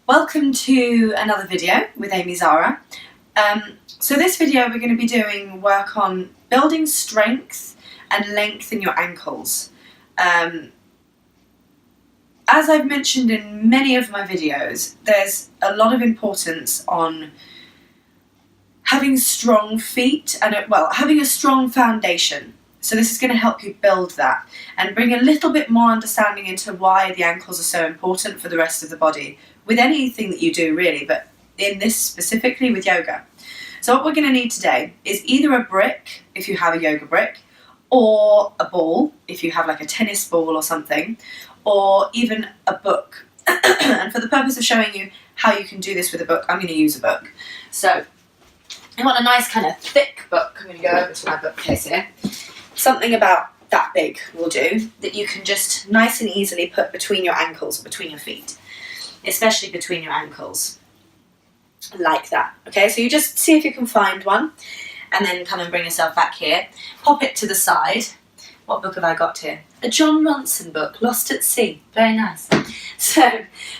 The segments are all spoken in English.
Welcome to another video with Amy Zara. So this video we're going to be doing work on building strength and length in your ankles. As I've mentioned in many of my videos, there's a lot of importance on having strong feet and having a strong foundation. So this is going to help you build that and bring a little bit more understanding into why the ankles are so important for the rest of the body, with anything that you do really, but in this specifically with yoga. So what we're going to need today is either a brick, if you have a yoga brick, or a ball, if you have like a tennis ball or something, or even a book. And for the purpose of showing you how you can do this with a book, I'm going to use a book. So I want a nice kind of thick book. I'm going to go over to my bookcase here. Something about that big will do, that you can just nice and easily put between your ankles, between your feet, especially between your ankles, like that. Okay, so you just see if you can find one, and then come and bring yourself back here. Pop it to the side. What book have I got here? A Jon Ronson book, Lost at Sea. Very nice. So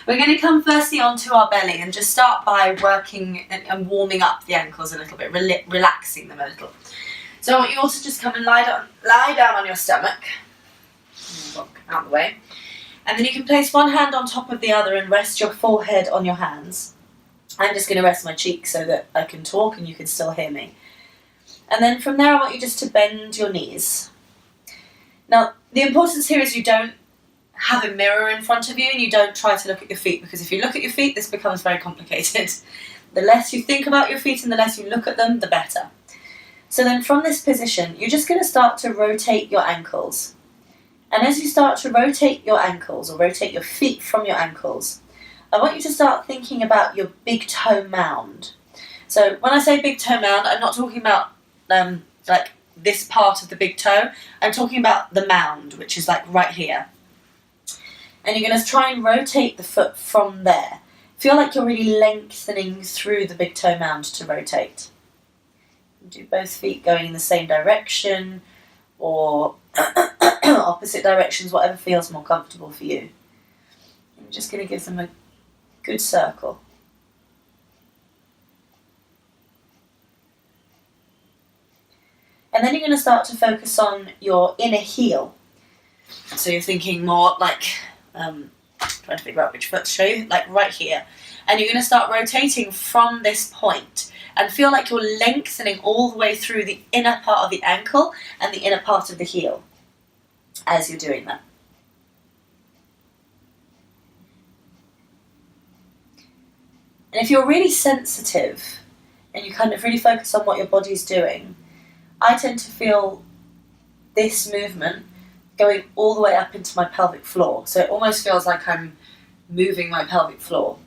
we're going to come firstly onto our belly and just start by working and warming up the ankles a little bit, relaxing them a little. So I want you all to just come and lie down on your stomach. Out the way. And then you can place one hand on top of the other and rest your forehead on your hands. I'm just going to rest my cheek so that I can talk and you can still hear me. And then from there I want you just to bend your knees. Now the importance here is you don't have a mirror in front of you and you don't try to look at your feet, because if you look at your feet this becomes very complicated. The less you think about your feet and the less you look at them, the better. So then from this position, you're just going to start to rotate your ankles. And as you start to rotate your ankles, or rotate your feet from your ankles, I want you to start thinking about your big toe mound. So when I say big toe mound, I'm not talking about like this part of the big toe. I'm talking about the mound, which is like right here. And you're going to try and rotate the foot from there. Feel like you're really lengthening through the big toe mound to rotate. Do both feet going in the same direction or opposite directions, whatever feels more comfortable for you. I'm just going to give them a good circle. And then you're going to start to focus on your inner heel. So you're thinking more like, trying to figure out which foot to show you, like right here. And you're going to start rotating from this point. And feel like you're lengthening all the way through the inner part of the ankle and the inner part of the heel as you're doing that. And if you're really sensitive and you kind of really focus on what your body's doing, I tend to feel this movement going all the way up into my pelvic floor. So it almost feels like I'm moving my pelvic floor.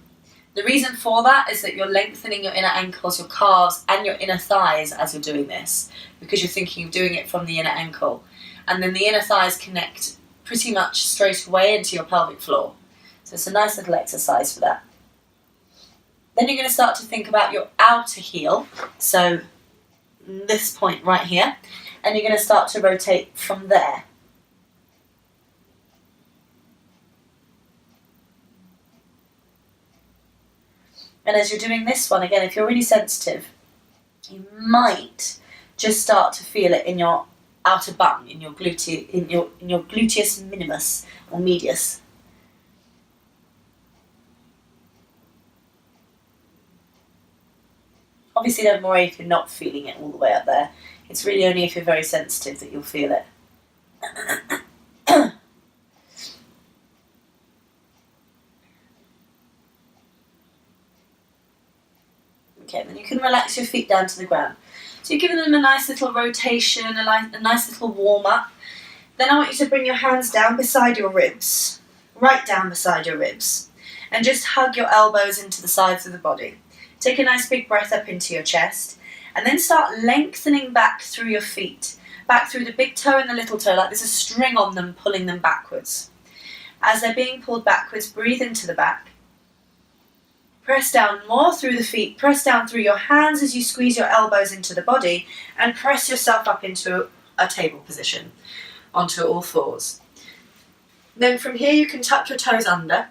The reason for that is that you're lengthening your inner ankles, your calves, and your inner thighs as you're doing this, because you're thinking of doing it from the inner ankle. And then the inner thighs connect pretty much straight away into your pelvic floor. So it's a nice little exercise for that. Then you're going to start to think about your outer heel, so this point right here, and you're going to start to rotate from there. And as you're doing this one, again, if you're really sensitive, you might just start to feel it in your outer bum, in your gluteus minimus or medius. Obviously, don't worry if you're not feeling it all the way up there. It's really only if you're very sensitive that you'll feel it. Okay, then you can relax your feet down to the ground. So you're giving them a nice little rotation, a nice little warm-up. Then I want you to bring your hands down beside your ribs, right down beside your ribs, and just hug your elbows into the sides of the body. Take a nice big breath up into your chest, and then start lengthening back through your feet, back through the big toe and the little toe, like there's a string on them pulling them backwards. As they're being pulled backwards, breathe into the back. Press down more through the feet, press down through your hands as you squeeze your elbows into the body, and press yourself up into a table position, onto all fours. Then from here you can tuck your toes under.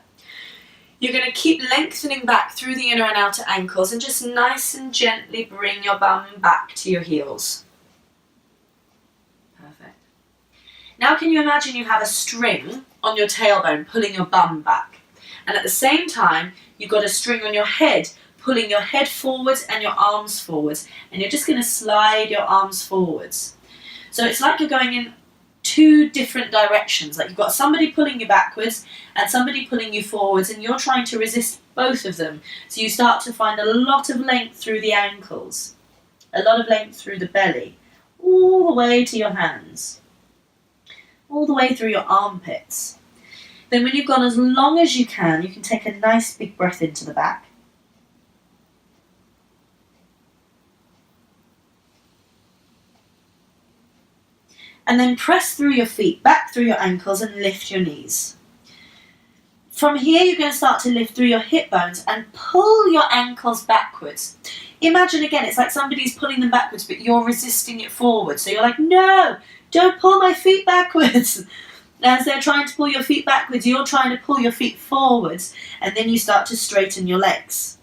You're going to keep lengthening back through the inner and outer ankles and just nice and gently bring your bum back to your heels. Perfect. Now can you imagine you have a string on your tailbone pulling your bum back? And at the same time, you've got a string on your head pulling your head forwards and your arms forwards. And you're just going to slide your arms forwards. So it's like you're going in two different directions. Like you've got somebody pulling you backwards and somebody pulling you forwards, and you're trying to resist both of them. So you start to find a lot of length through the ankles, a lot of length through the belly, all the way to your hands, all the way through your armpits. Then when you've gone as long as you can take a nice big breath into the back. And then press through your feet, back through your ankles, and lift your knees. From here, you're going to start to lift through your hip bones and pull your ankles backwards. Imagine again, it's like somebody's pulling them backwards, but you're resisting it forward. So you're like, no, don't pull my feet backwards. As they're trying to pull your feet backwards, you're trying to pull your feet forwards, and then you start to straighten your legs.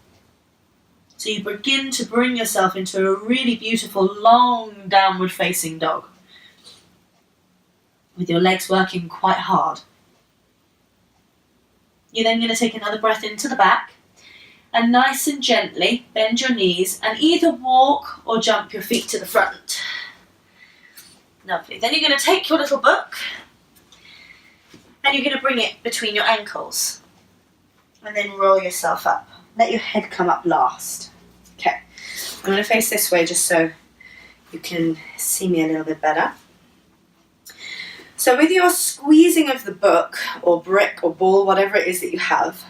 So you begin to bring yourself into a really beautiful, long, downward facing dog, with your legs working quite hard. You're then going to take another breath into the back and nice and gently bend your knees and either walk or jump your feet to the front. Lovely. Then you're going to take your little book and you're going to bring it between your ankles and then roll yourself up. Let your head come up last. Okay, I'm going to face this way just so you can see me a little bit better. So with your squeezing of the book or brick or ball, whatever it is that you have,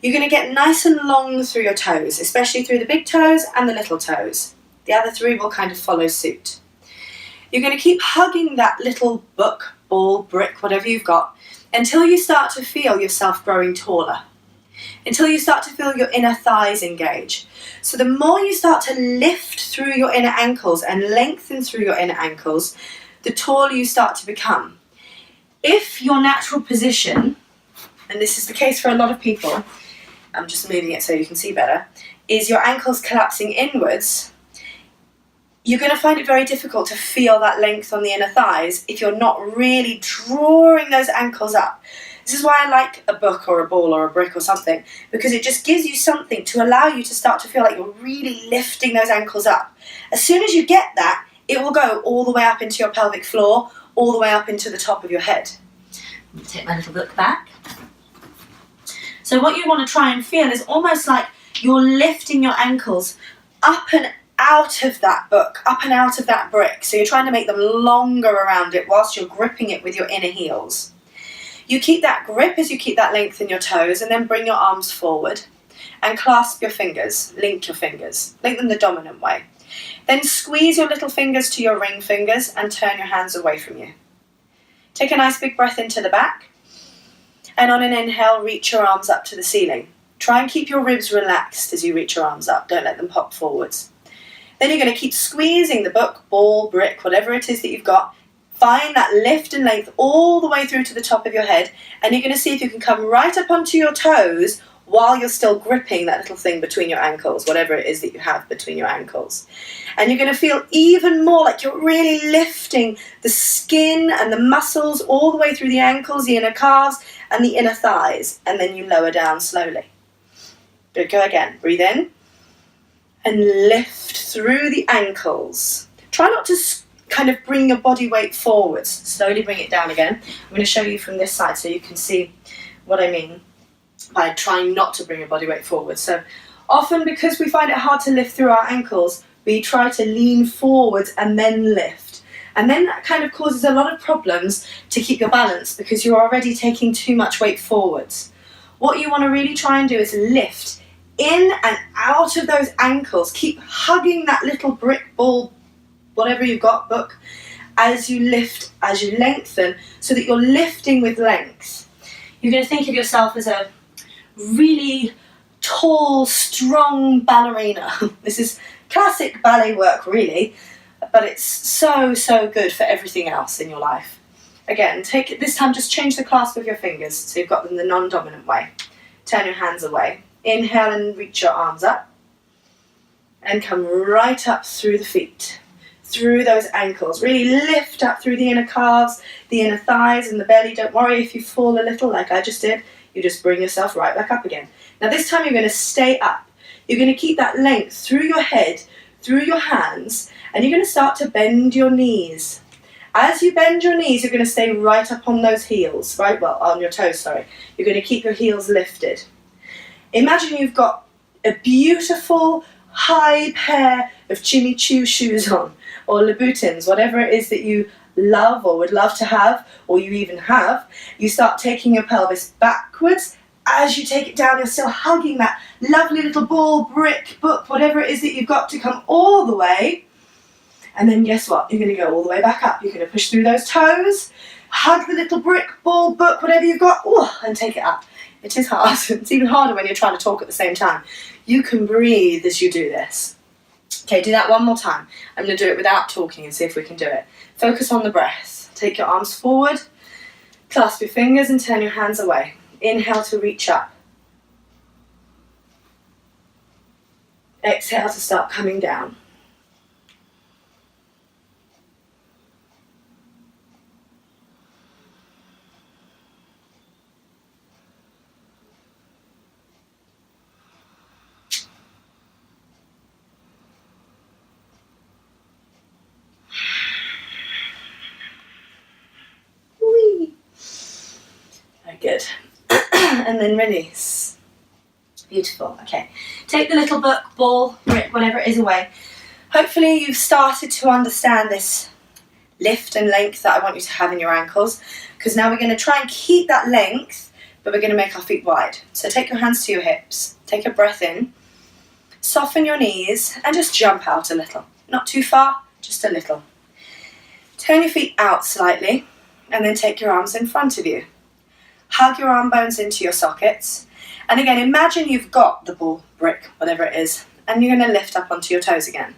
you're going to get nice and long through your toes, especially through the big toes and the little toes. The other three will kind of follow suit. You're going to keep hugging that little book, ball, brick, whatever you've got, until you start to feel yourself growing taller, until you start to feel your inner thighs engage. So the more you start to lift through your inner ankles and lengthen through your inner ankles, the taller you start to become. If your natural position, and this is the case for a lot of people, I'm just moving it so you can see better, is your ankles collapsing inwards, you're going to find it very difficult to feel that length on the inner thighs if you're not really drawing those ankles up. This is why I like a book or a ball or a brick or something, because it just gives you something to allow you to start to feel like you're really lifting those ankles up. As soon as you get that, it will go all the way up into your pelvic floor, all the way up into the top of your head. Let me take my little book back. So what you want to try and feel is almost like you're lifting your ankles up and out of that book, up and out of that brick. So you're trying to make them longer around it whilst you're gripping it with your inner heels. You keep that grip as you keep that length in your toes, and then bring your arms forward and clasp your fingers, link them the dominant way. Then squeeze your little fingers to your ring fingers and turn your hands away from you. Take a nice big breath into the back, and on an inhale, reach your arms up to the ceiling. Try and keep your ribs relaxed as you reach your arms up. Don't let them pop forwards. Then you're going to keep squeezing the book, ball, brick, whatever it is that you've got. Find that lift and length all the way through to the top of your head, and you're going to see if you can come right up onto your toes while you're still gripping that little thing between your ankles, whatever it is that you have between your ankles. And you're going to feel even more like you're really lifting the skin and the muscles all the way through the ankles, the inner calves, and the inner thighs. And then you lower down slowly. Good, go again. Breathe in. And lift through the ankles. Try not to kind of bring your body weight forwards. Slowly bring it down again. I'm going to show you from this side so you can see what I mean by trying not to bring your body weight forward. So often, because we find it hard to lift through our ankles, we try to lean forwards and then lift. And then that kind of causes a lot of problems to keep your balance because you're already taking too much weight forwards. What you want to really try and do is lift in and out of those ankles. Keep hugging that little brick, ball, whatever you've got, book, as you lift, as you lengthen, so that you're lifting with length. You're going to think of yourself as a really tall, strong ballerina. This is classic ballet work, really, but it's so, so good for everything else in your life. Again, take it this time, just change the clasp of your fingers so you've got them the non-dominant way. turn your hands away. Inhale and reach your arms up. And come right up through the feet, through those ankles. Really lift up through the inner calves, the inner thighs and the belly. Don't worry if you fall a little like I just did. You just bring yourself right back up again. Now this time you're going to stay up. You're going to keep that length through your head, through your hands, and you're going to start to bend your knees. As you bend your knees, you're going to stay right up on those heels, right? Well, on your toes, sorry. You're going to keep your heels lifted. Imagine you've got a beautiful high pair of Jimmy Choo shoes on, or Louboutins, whatever it is that you love or would love to have, or you even have. You start taking your pelvis backwards. As you take it down, you're still hugging that lovely little ball, brick, book, whatever it is that you've got, to come all the way. And then guess what? You're going to go all the way back up. You're going to push through those toes, hug the little brick, ball, book, whatever you've got, and take it up. It is hard. It's even harder when you're trying to talk at the same time. You can breathe as you do this. Okay, do that one more time. I'm going to do it without talking and see if we can do it. Focus on the breath. Take your arms forward, clasp your fingers and turn your hands away. Inhale to reach up. Exhale to start coming down. Whee. Very good. And then release. Beautiful. Okay. Take the little book, ball, brick, whatever it is away. Hopefully you've started to understand this lift and length that I want you to have in your ankles, because now we're going to try and keep that length, but we're going to make our feet wide. So take your hands to your hips. Take a breath in. Soften your knees and just jump out a little. Not too far, just a little. Turn your feet out slightly and then take your arms in front of you. Hug your arm bones into your sockets. And again, imagine you've got the ball, brick, whatever it is, and you're going to lift up onto your toes again.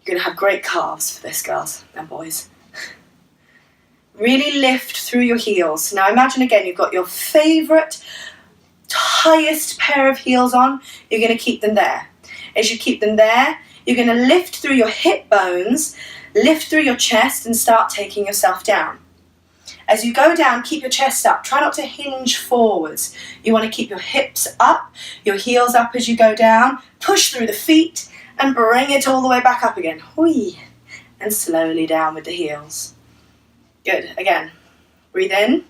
You're going to have great calves for this, girls and boys. Really lift through your heels. Now imagine again, you've got your favourite, highest pair of heels on. You're going to keep them there. As you keep them there, you're going to lift through your hip bones, lift through your chest and start taking yourself down. As you go down, keep your chest up. Try not to hinge forwards. You want to keep your hips up, your heels up as you go down. Push through the feet and bring it all the way back up again. Whee! And slowly down with the heels. Good. Again, breathe in.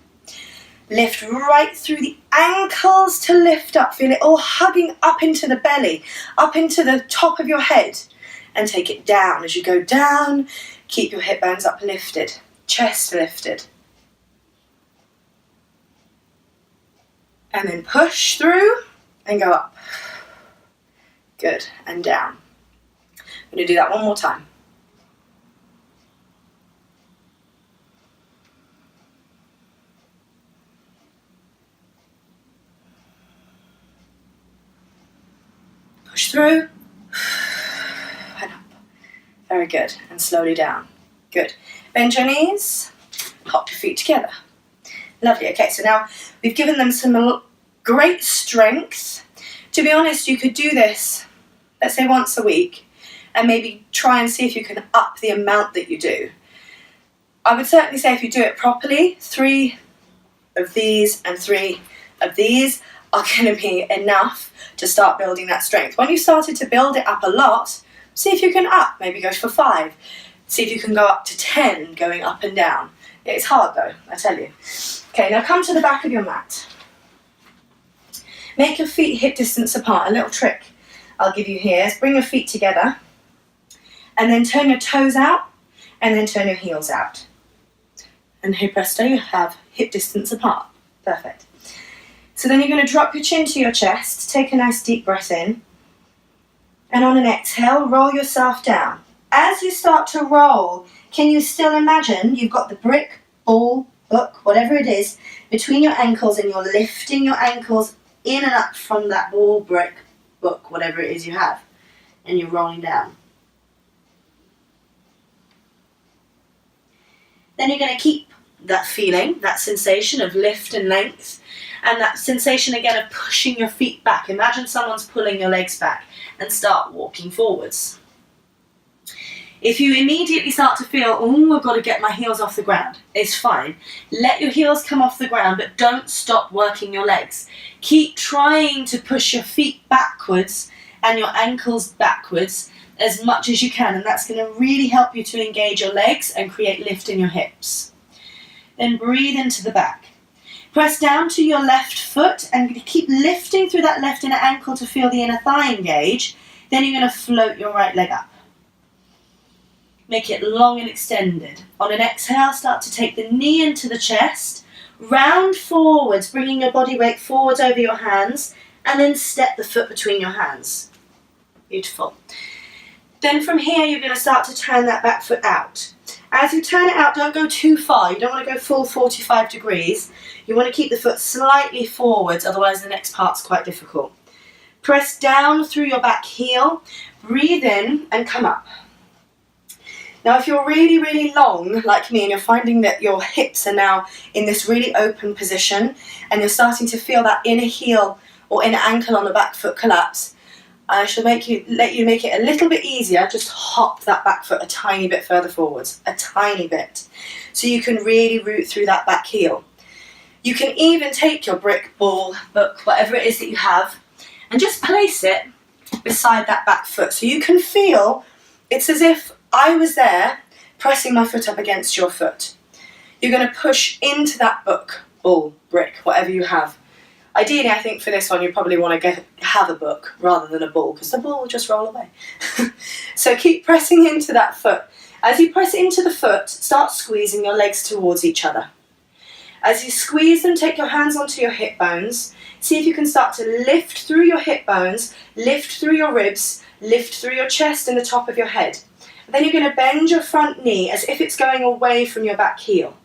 Lift right through the ankles to lift up. Feel it all hugging up into the belly, up into the top of your head. And take it down. As you go down, keep your hip bones uplifted, chest lifted. And then push through and go up. Good, and down. I'm going to do that one more time. Push through and up. Very good, and slowly down. Good. Bend your knees, hop your feet together. Lovely. Okay, so now we've given them some great strength. To be honest, you could do this, let's say once a week, and maybe try and see if you can up the amount that you do. I would certainly say if you do it properly, 3 of these and 3 of these are going to be enough to start building that strength. When you started to build it up a lot, see if you can up, maybe go for 5. See if you can go up to 10 going up and down. It's hard though, I tell you. Okay, now come to the back of your mat. Make your feet hip distance apart. A little trick I'll give you here is bring your feet together and then turn your toes out and then turn your heels out. And hey presto, you have hip distance apart. Perfect. So then you're going to drop your chin to your chest, take a nice deep breath in, and on an exhale, roll yourself down. As you start to roll, can you still imagine you've got the brick, ball, book, whatever it is, between your ankles, and you're lifting your ankles in and up from that ball, brick, book, whatever it is you have, and you're rolling down. Then you're going to keep that feeling, that sensation of lift and length, and that sensation again of pushing your feet back. Imagine someone's pulling your legs back, and start walking forwards. If you immediately start to feel, oh, I've got to get my heels off the ground, it's fine. Let your heels come off the ground, but don't stop working your legs. Keep trying to push your feet backwards and your ankles backwards as much as you can, and that's going to really help you to engage your legs and create lift in your hips. Then breathe into the back. Press down to your left foot and keep lifting through that left inner ankle to feel the inner thigh engage. Then you're going to float your right leg up. Make it long and extended. On an exhale, start to take the knee into the chest, round forwards, bringing your body weight forwards over your hands, and then step the foot between your hands. Beautiful. Then from here, you're going to start to turn that back foot out. As you turn it out, don't go too far. You don't want to go full 45 degrees. You want to keep the foot slightly forwards, otherwise the next part's quite difficult. Press down through your back heel, breathe in and come up. Now if you're really, really long, like me, and you're finding that your hips are now in this really open position, and you're starting to feel that inner heel or inner ankle on the back foot collapse, I shall let you make it a little bit easier. Just hop that back foot a tiny bit further forwards, a tiny bit, so you can really root through that back heel. You can even take your brick, ball, book, whatever it is that you have, and just place it beside that back foot, so you can feel it's as if I was there pressing my foot up against your foot. You're going to push into that book, ball, brick, whatever you have. Ideally, I think for this one, you probably want to have a book rather than a ball, because the ball will just roll away. So keep pressing into that foot. As you press into the foot, start squeezing your legs towards each other. As you squeeze them, take your hands onto your hip bones. See if you can start to lift through your hip bones, lift through your ribs, lift through your chest and the top of your head. And then you're going to bend your front knee as if it's going away from your back heel.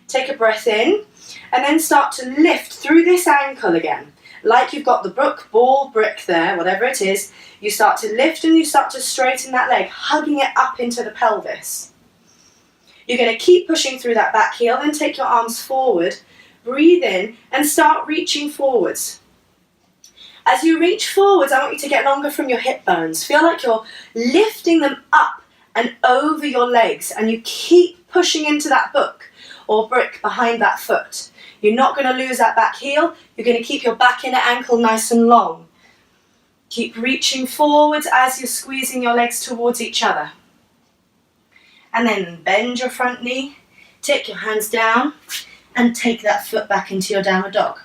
Take a breath in, and then start to lift through this ankle again. Like you've got the book, ball, brick there, whatever it is. You start to lift and you start to straighten that leg, hugging it up into the pelvis. You're going to keep pushing through that back heel, then take your arms forward, breathe in, and start reaching forwards. As you reach forwards, I want you to get longer from your hip bones. Feel like you're lifting them up and over your legs, and you keep pushing into that book or brick behind that foot. You're not going to lose that back heel. You're going to keep your back inner ankle nice and long. Keep reaching forwards as you're squeezing your legs towards each other. And then bend your front knee, take your hands down, and take that foot back into your downward dog.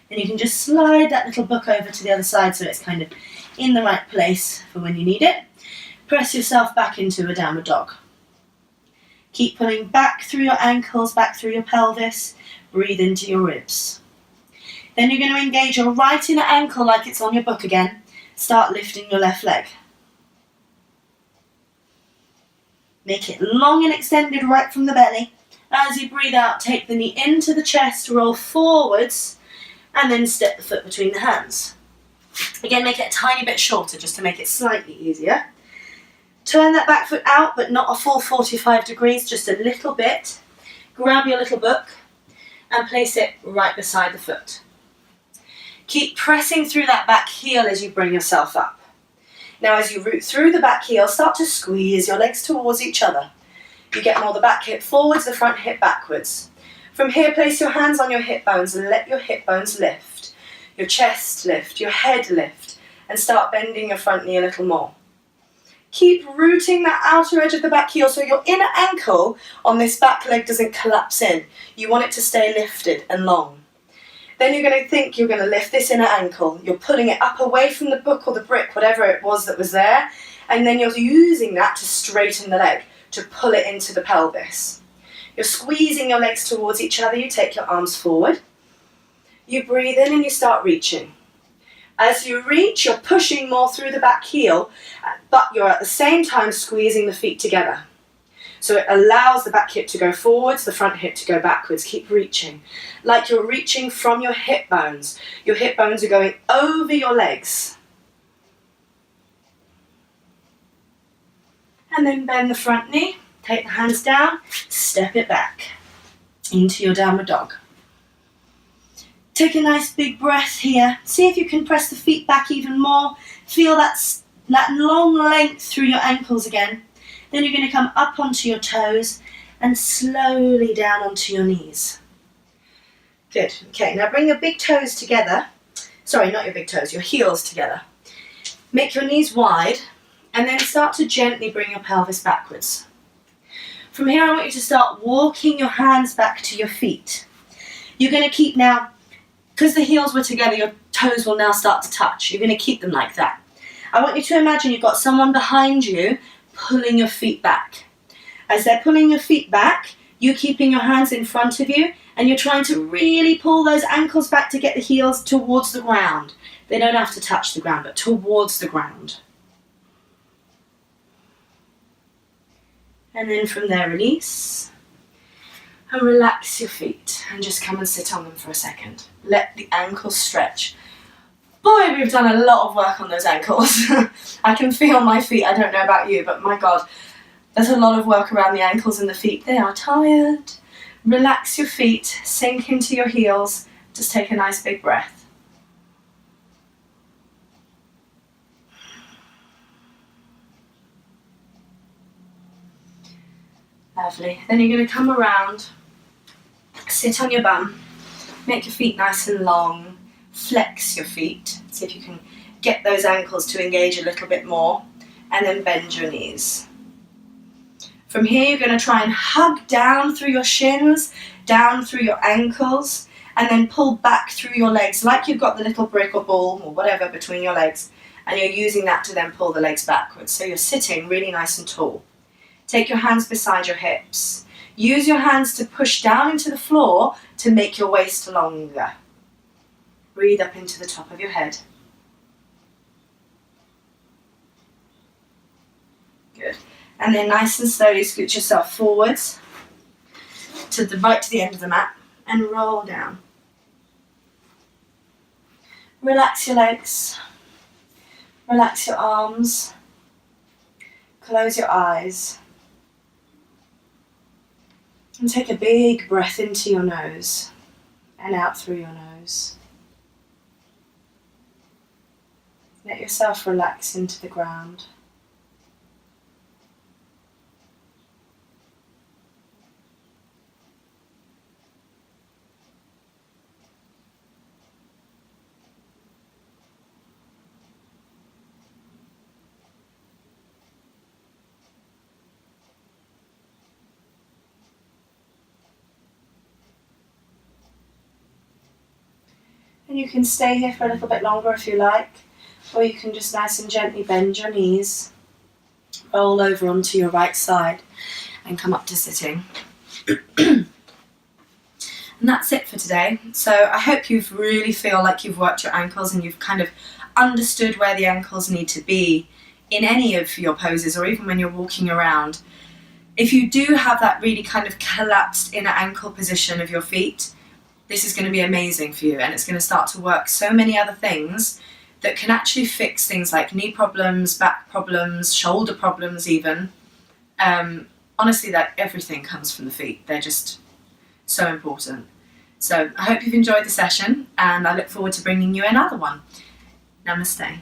Then you can just slide that little book over to the other side so it's kind of in the right place for when you need it. Press yourself back into a downward dog. Keep pulling back through your ankles, back through your pelvis. Breathe into your ribs. Then you're going to engage your right inner ankle like it's on your book again. Start lifting your left leg. Make it long and extended right from the belly. As you breathe out, take the knee into the chest, roll forwards, and then step the foot between the hands. Again, make it a tiny bit shorter just to make it slightly easier. Turn that back foot out, but not a full 45 degrees, just a little bit. Grab your little book and place it right beside the foot. Keep pressing through that back heel as you bring yourself up. Now as you root through the back heel, start to squeeze your legs towards each other. You get more the back hip forwards, the front hip backwards. From here, place your hands on your hip bones and let your hip bones lift. Your chest lift, your head lift, and start bending your front knee a little more. Keep rooting that outer edge of the back heel so your inner ankle on this back leg doesn't collapse in. You want it to stay lifted and long. Then you're going to think you're going to lift this inner ankle. You're pulling it up away from the book or the brick, whatever it was that was there, and then you're using that to straighten the leg, to pull it into the pelvis. You're squeezing your legs towards each other. You take your arms forward. You breathe in and you start reaching. As you reach, you're pushing more through the back heel, but you're at the same time squeezing the feet together. So it allows the back hip to go forwards, the front hip to go backwards. Keep reaching. Like you're reaching from your hip bones. Your hip bones are going over your legs. And then bend the front knee, take the hands down, step it back. into your downward dog. Take a nice big breath here. See if you can press the feet back even more. Feel that long length through your ankles again. Then you're going to come up onto your toes and slowly down onto your knees. Good. Okay, now bring your big toes together. Sorry, not your big toes, your heels together. Make your knees wide and then start to gently bring your pelvis backwards. From here, I want you to start walking your hands back to your feet. You're going to keep now, because the heels were together, your toes will now start to touch. You're going to keep them like that. I want you to imagine you've got someone behind you pulling your feet back. As they're pulling your feet back, you're keeping your hands in front of you and you're trying to really pull those ankles back to get the heels towards the ground. They don't have to touch the ground, but towards the ground. And then from there, release and relax your feet and just come and sit on them for a second. Let the ankles stretch. Boy, we've done a lot of work on those ankles. I can feel my feet. I don't know about you, but my God, there's a lot of work around the ankles and the feet. They are tired. Relax your feet, sink into your heels. Just take a nice big breath. Lovely. Then you're going to come around, sit on your bum, make your feet nice and long, flex your feet, see if you can get those ankles to engage a little bit more, and then bend your knees. From here, you're going to try and hug down through your shins, down through your ankles, and then pull back through your legs like you've got the little brick or ball or whatever between your legs, and you're using that to then pull the legs backwards. So you're sitting really nice and tall. Take your hands beside your hips. Use your hands to push down into the floor to make your waist longer. Breathe up into the top of your head. Good. And then nice and slowly scoot yourself forwards to the end of the mat and roll down. Relax your legs. Relax your arms. Close your eyes. And take a big breath into your nose and out through your nose. Let yourself relax into the ground. And you can stay here for a little bit longer if you like, or you can just nice and gently bend your knees, roll over onto your right side and come up to sitting. And that's it for today. So I hope you really feel like you've worked your ankles and you've kind of understood where the ankles need to be in any of your poses or even when you're walking around. If you do have that really kind of collapsed inner ankle position of your feet, this is going to be amazing for you, and it's going to start to work so many other things that can actually fix things like knee problems, back problems, shoulder problems even. Honestly, like everything comes from the feet. They're just so important. So I hope you've enjoyed the session, and I look forward to bringing you another one. Namaste.